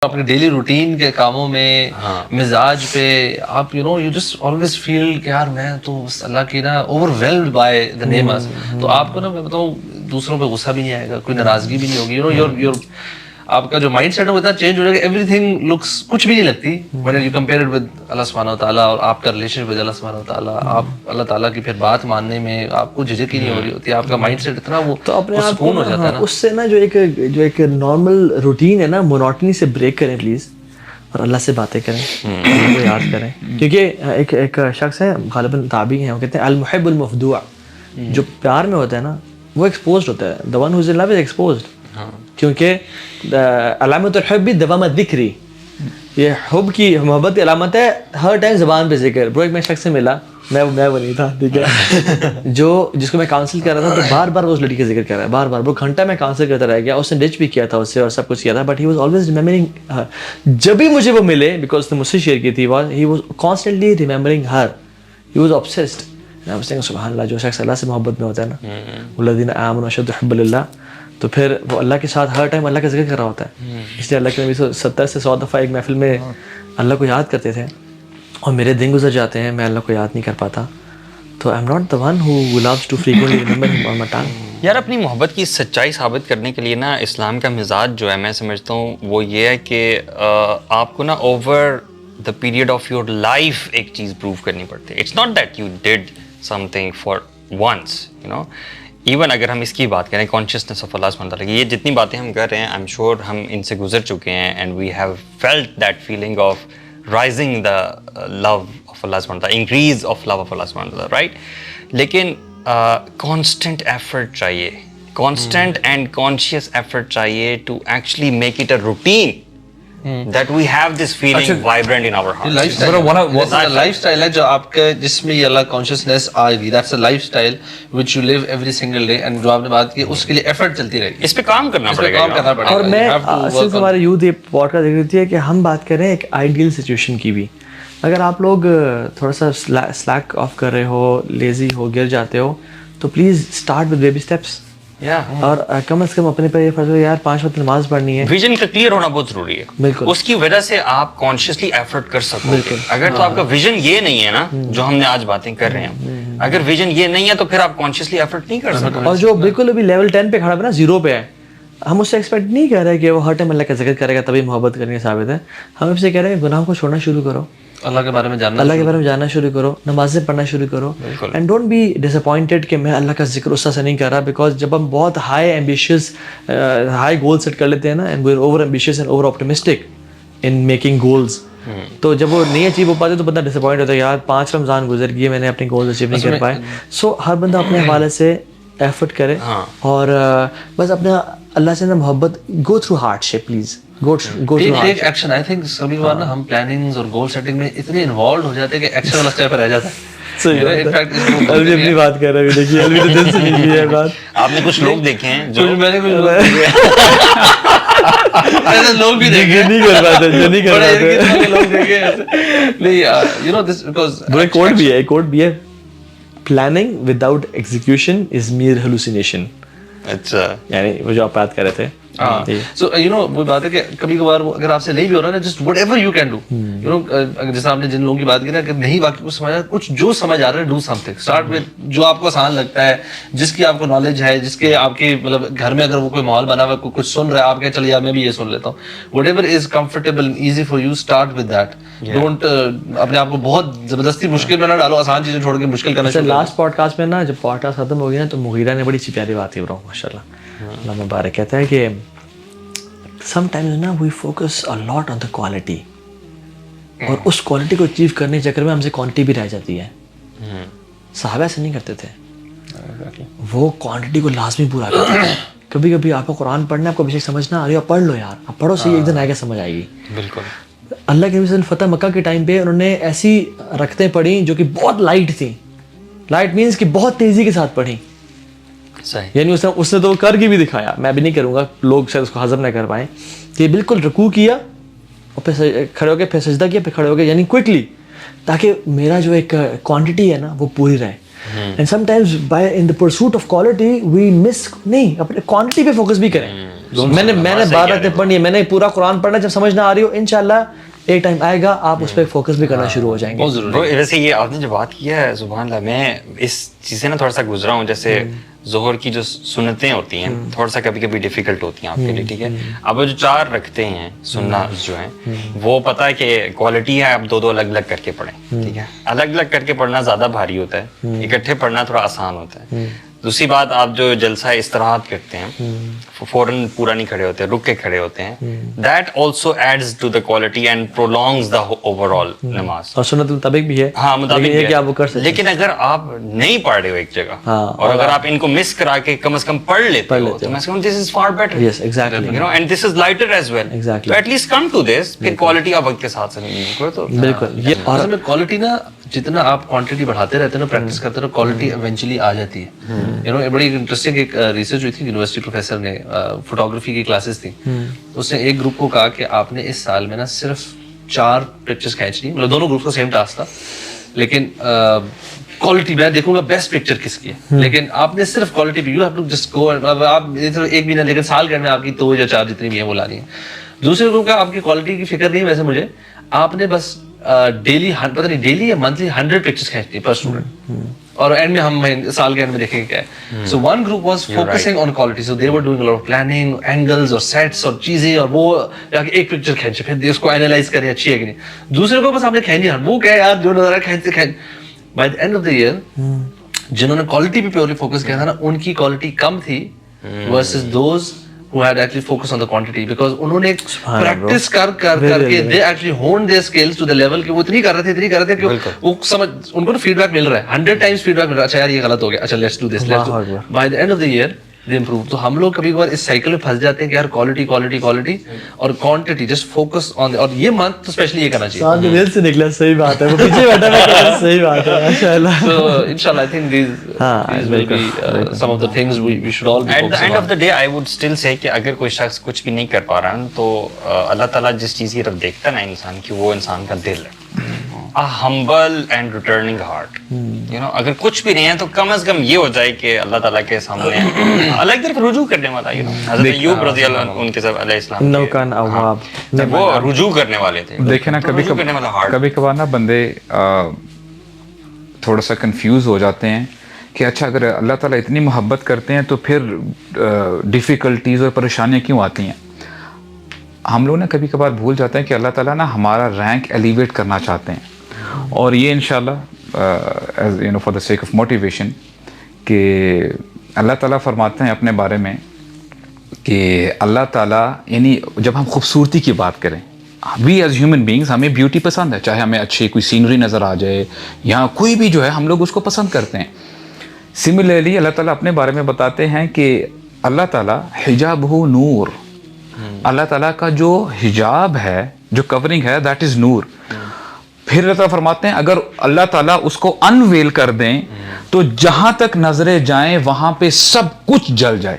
اپنے daily routine کے کاموں میں مزاج پہ آپ یو جسٹ آلویز فیل کہ یار میں تو بس اللہ کی نا over valid by the names. تو آپ کو نا میں بتاؤں دوسروں پہ غصہ بھی نہیں آئے گا, کوئی ناراضگی بھی نہیں ہوگی. یور آپ کا جو مائنڈ سیٹ ہے وہ اتنا چینج ہو جائے گا, ایوری تھنگ لکس کچھ بھی نہیں لگتی when you compare it with اللہ سبحانہ وتعالیٰ اور آپ کا ریلیشن ود اللہ سبحانہ وتعالیٰ. آپ اللہ تعالیٰ کی پھر بات ماننے میں آپ کو جھجک ہی نہیں ہو رہی ہوتی, آپ کا مائنڈ سیٹ اتنا وہ سکون ہو جاتا ہے نا. اس سے نا جو ایک نارمل روٹین ہے نا, مونوٹنی سے بریک کریں پلیز, اور اللہ سے باتیں کریں, اللہ کو یاد کریں. کیونکہ ایک شخص ہے غالباً تابعی ہیں, وہ کہتے ہیں المحب المفدوع, جو پیار میں ہوتا ہے نا وہ ایکسپوزڈ ہوتا ہے. the one who is in love is exposed. کیونکہ علامت الحب بھی دوام الذکری, یہ حب کی محبت کی علامت ہے ہر ٹائم زبان پہ ذکر. برو ایک میں شخص سے ملا, میں وہ نہیں تھا, ٹھیک ہے, جس کو میں کاؤنسل کر رہا تھا, تو بار بار وہ اس لڑکی کا ذکر کر رہا ہے, بار بار. وہ گھنٹہ میں کاؤنسل کرتا رہ گیا, اس نے ڈچ بھی کیا تھا اس سے اور سب کچھ کیا تھا, but he was always remembering her. جب بھی مجھے وہ ملے, بیکاز اس نے مجھ سے شیئر کی تھی, he was constantly remembering Hare, he was obsessed. میں اس نے سبحان اللہ, جو شخص اللہ سے محبت میں ہوتا ہے نا, الذین آمنوا اشد حبا للہ, تو پھر وہ اللہ کے ساتھ ہر ٹائم اللہ کا ذکر کر رہا ہوتا ہے. اس لیے اللہ کے نبی 70 سے 100 دفعہ ایک محفل میں اللہ کو یاد کرتے تھے, اور میرے دن گزر جاتے ہیں میں اللہ کو یاد نہیں کر پاتا. تو I am not the one who loves to frequently remember ہم آن مائی ٹنگ. یار اپنی محبت کی سچائی ثابت کرنے کے لیے نا اسلام کا مزاج جو ہے میں سمجھتا ہوں وہ یہ ہے کہ آپ کو نا over the period of your life ایک چیز پروو کرنی پڑتی ہے. It's not that you did something for once, you know. Even اگر ہم اس کی بات کریں کانشیسنیس آف اللہ سبحانہ وتعالیٰ کی, یہ جتنی باتیں ہم کر رہے ہیں آئی ایم شیور ہم ان سے گزر چکے ہیں, and we have felt that feeling of rising the love of اللہ سبحانہ وتعالیٰ, انکریز آف لو آف اللہ سبحانہ وتعالیٰ, رائٹ. لیکن کانسٹنٹ ایفرٹ چاہیے, کانسٹنٹ اینڈ کانشیس ایفرٹ چاہیے to actually make it a routine that we have this feeling vibrant in our hearts. Lifestyle ہے جو آپ کے جس میں یہ اللہ کانشیسنیس آئے گی. that's a lifestyle which you live every single day, and جو آپ نے بات کی اس کے لیے ایفرٹ چلتی رہے گی, اس پہ کام کرنا پڑے گا. اور میں صرف ہمارے یوتھ یہ پوڈ کاسٹ دیکھ رہی ہے کہ ہم بات کر رہے ہیں ایک آئیڈیل سچویشن کی بھی. اگر آپ لوگ تھوڑا سا سلیک آف کر رہے ہو, لیزی ہو, گر جاتے ہو, تو please start with baby steps. اور کم از کم اپنے پر یہ فرض ہے یار 5 وقت نماز پڑھنی ہے. ویژن کا کلیئر ہونا بہت ضروری ہے. بالکل, اس کی وجہ سے آپ کانشیسلی ایفرٹ کر سکو. اگر تو آپ کا ویژن یہ نہیں ہے نا جو ہم نے آج باتیں کر رہے ہیں, اگر ویژن یہ نہیں ہے تو پھر آپ کانشیسلی ایفرٹ نہیں کر سکتے. اور جو بالکل ابھی لیول 10 پہ کھڑا ہے نا, 0 پہ ہے, ہم اس سے ایکسپیکٹ نہیں کر رہے کہ وہ ہر ٹائم اللہ کا ذکر کرے گا تبھی محبت کرنے کا ثابت ہے. ہم اس سے کہہ رہے ہیں گناہوں کو چھوڑنا شروع کرو, اللہ کے بارے میں جاننا شروع کرو, نمازیں پڑھنا شروع کرو, and don't be disappointed کہ میں اللہ کا ذکر اس طرح سے نہیں کر رہا. بیکاز جب ہم بہت ہائی گول سیٹ کر لیتے ہیں نا, and we are over ambitious and over optimistic in making goals, تو جب وہ نہیں اچیو ہو پاتے تو بندہ ڈس اپوائنٹ ہوتا ہے, یار 5 رمضان گزر گئے میں نے اپنے گولز اچیو نہیں کر پائے. سو ہر بندہ اپنے حوالے سے ایفرٹ کرے, اور بس اپنے اللہ سے محبت, go through hard ship, please go take action. I think کبھی بار نا ہم پلاننگز اور گول سیٹنگ میں اتنے انوالوڈ ہو جاتے ہیں کہ ایکشن والا اسٹیپ رہ جاتا ہے. الوی اپنی بات کر رہے ہیں, دیکھیے الوی تو دل سے نکلی ہے بات. آپ نے کچھ لوگ دیکھے ہیں جو میں نے لوگ بھی دیکھے نہیں کر پاتے, جو نہیں کر پاتے لوگ دیکھے نہیں, you know this because ایک کوٹ بھی ہے, planning without execution is mere hallucination. اچھا, یعنی وہ جو آپ بات کر رہے تھے. So you know وہ بات ہے کہ کبھی کبھار اگر آپ سے نہیں بھی ہو رہا ہے نا, just whatever you can do, you know, جیسے آپ نے جن لوگوں کی بات کی نا کہ نہیں واقعی کچھ سمجھا, کچھ جو سمجھ آ رہا ہے, do something, start with جو آپ کو آسان لگتا ہے, جس کی آپ کو نالج ہے, جس کے آپ کی مطلب گھر میں اگر وہ کوئی ماحول بنا ہوا ہے, کچھ سن رہا ہے, آپ کہیں چل یار میں بھی یہ سن لیتا ہوں. whatever is comfortable and easy for you, start with that. don't اپنے آپ کو بہت زبردستی مشکل میں نہ ڈالو, آسان چیزیں چھوڑ کے مشکل کرنا شروع. لاسٹ پوڈ کاسٹ میں نا جب پوڈ کاسٹ ختم ہو گیا نا, تو مغیرہ نے بڑی اچھی پیاری بات کی برو, ماشاء اللہ, اللہ مبارک, کہتا ہے کہ sometimes نا we focus a lot on the quality, اور اس کوالٹی کو اچیو کرنے کے چکر میں ہم سے کوانٹٹی بھی رہ جاتی ہے. صحابہ ایسے نہیں کرتے تھے, وہ کوانٹٹی کو لازمی پورا کرتے تھے. کبھی کبھی آپ کو قرآن پڑھنا ہے, آپ کو بے شک سمجھنا آ رہی ہے, پڑھ لو یار, آپ پڑھو صحیح, ایک دن آئے گا سمجھ آئے گی. بالکل. اللہ کے نبی فتح مکہ کے ٹائم پہ انہوں نے ایسی رکھتیں پڑھی جو کہ بہت لائٹ تھیں. لائٹ مینس کہ بہت تیزی کے ساتھ پڑھی, یعنی اس نے تو کر کے بھی دکھایا, میں بھی نہیں کروں گا, لوگ شاید اس کو ہضم نہ کر پائیں, کہ بالکل رکوع کیا اور پھر کھڑے ہو کے پھر سجدہ کیا, پھر کھڑے ہو گئے, یعنی کوئکلی, تاکہ میرا جو ایک کوانٹٹی ہے نا وہ پوری رہے. And sometimes by in the pursuit of quality we miss, نہیں اپنے کوانٹٹی پہ فوکس بھی کریں. میں نے 12 رکعتیں پڑھنی ہے, میں نے پورا قرآن پڑھنا, جب سمجھ نہ آ رہی ہو انشاءاللہ ایک ٹائم آئے گا آپ اس پہ فوکس بھی کرنا شروع ہو جائیں گے. بہت ضروری. ویسے یہ آپ نے جو بات کی ہے سبحان اللہ, میں اس چیز سے نا تھوڑا سا گزرا ہوں. جیسے ظہر کی جو سنتیں ہوتی ہیں تھوڑا سا کبھی کبھی ڈیفیکلٹ ہوتی ہیں آپ کے لیے, ٹھیک ہے. اب جو 4 رکھتے ہیں سننا جو ہیں وہ پتہ ہے کہ کوالٹی ہے, آپ 2 الگ الگ کر کے پڑھیں, ٹھیک ہے. الگ الگ کر کے پڑھنا زیادہ بھاری ہوتا ہے, اکٹھے پڑھنا تھوڑا آسان ہوتا ہے. دوسری بات, آپ جو جلسہ استراحت کرتے ہیں فوراً پورا نہیں کھڑے ہوتے, رک کے کھڑے ہوتے ہیں, that also adds to the quality and prolongs the overall نماز. اور سنت مطابق بھی ہے, ہاں مطابق یہ کہ آپ وہ کر سکتے. لیکن اگر آپ نہیں پڑھ رہے ہو ایک جگہ اور اگر آپ ان کو مس کرا کے کم از کم پڑھ لیتے ہو تو میں کہوں this is far better. Yes exactly, you know and this is lighter as well, تو at least come to this. پھر کوالٹی آپ وقت کے ساتھ سمجھیں تو بالکل. یہ اور میں کوالٹی نا جتنا آپ کوانٹٹی بڑھاتے رہتے ہیں نا, پریکٹس کرتے رہو, کوالٹی ایونچولی آ جاتی ہے. یو نو بڑی انٹرسٹنگ ایک ریسرچ ہوئی تھی, یونیورسٹی پروفیسر نے, فوٹوگرافی کی کلاسز تھیں, اس نے ایک گروپ کو کہا کہ آپ نے اس سال میں نا صرف 4 پکچرز کھینچنی, مطلب دونوں گروپ کا سیم ٹاسک تھا, لیکن کوالٹی میں دیکھوں گا بیسٹ پکچر کس کی ہے, لیکن آپ نے صرف کوالٹی پہ, you have to just go, آپ ایک بھی نہ, لیکن سال کے میں آپ کی 2 یا 4 جتنی بھی ہیں وہ لانی ہے. دوسرے گروپ کا آپ کی کوالٹی کی فکر نہیں, ویسے مجھے آپ نے بس ڈیلی پتہ نہیں ڈیلی یا منتھلی 100 پکچرز کھینچنی پر اسٹوڈنٹ, اور اینڈ میں ہم سال کے اینڈ میں دیکھیں گے کیا ہے. So one group was focusing on quality, so they were doing a lot of planning, angles اور سیٹس اور چیزیں, اور وہ ایک پکچر کھینچے پھر اس کو اینالائز کریں اچھی ہے کہ نہیں. دوسرے کو بس آپ نے کھینچی, وہ کیا یار جو نظارہ کھینچتے کھینچ. By the end of the year جنہوں نے کوالٹی پہ پیورلی فوکس کیا تھا نا, ان کی کوالٹی کم تھی versus those who had actually focused on the quantity, because انہوں نے پریکٹس کر کے they actually honed their skills to the level کہ وہ اتنی کر رہے تھے کہ وہ سمجھ, ان کو فیڈ بیک مل رہا ہے 100 times فیڈ بیک مل رہا ہے, اچھا یار یہ غلط ہو گیا, اچھا let's do this, by the end of the year they improve. تو ہم لوگ کبھی کبھار اس سائیکل میں پھنس جاتے ہیں کہ یار کوالٹی کوالٹی کوالٹی اور کوانٹٹی, جسٹ فوکس آن, اور یہ منتھ تو اسپیشلی یہ کرنا چاہیے. دل سے نکلا, صحیح بات ہے, وہ پیچھے بیٹھا ہے, صحیح بات ہے ماشاءاللہ. So inshallah I think these will be some of the things we should all be at the focusing end on. of the day I would still say کہ اگر کوئی شخص کچھ بھی نہیں کر پا رہا تو اللہ تعالیٰ جس چیز کی طرف دیکھتا ہے نا انسان کی, وہ انسان کا دل ہے. a humble and returning heart, you know, اگر کچھ بھی نہیں ہے تو کم از کم یہ ہو جائے کہ اللہ تعالیٰ کے سامنے اللہ کی طرف رجوع کرنے والا, you know, حضرت ایوب رضی اللہ عنہ ان کے سب علیہ السلام انه كان اواب, وہ رجوع کرنے والے تھے. دیکھیں نا کبھی کبھار نا بندے تھوڑا سا کنفیوز ہو جاتے ہیں کہ اچھا اگر اللہ تعالیٰ اتنی محبت کرتے ہیں تو پھر ڈیفیکلٹیز اور پریشانیاں کیوں آتی ہیں. ہم لوگ نا کبھی کبھار بھول جاتے ہیں کہ اللہ تعالیٰ نا ہمارا رینک ایلیویٹ کرنا چاہتے ہیں, اور یہ انشاءاللہ as you know for the sake of motivation کہ اللہ تعالیٰ فرماتے ہیں اپنے بارے میں کہ اللہ تعالیٰ, یعنی جب ہم خوبصورتی کی بات کریں, وی ایز ہیومن بینگز ہمیں بیوٹی پسند ہے, چاہے ہمیں اچھی کوئی سینری نظر آ جائے یا کوئی بھی جو ہے ہم لوگ اس کو پسند کرتے ہیں. سملرلی اللہ تعالیٰ اپنے بارے میں بتاتے ہیں کہ اللہ تعالیٰ حجابہ نور, اللہ تعالیٰ کا جو حجاب ہے, جو کورنگ ہے, دیٹ از نور. پھر اللہ تعالیٰ فرماتے ہیں اگر اللہ تعالیٰ اس کو انویل کر دیں تو جہاں تک نظریں جائیں وہاں پہ سب کچھ جل جائے.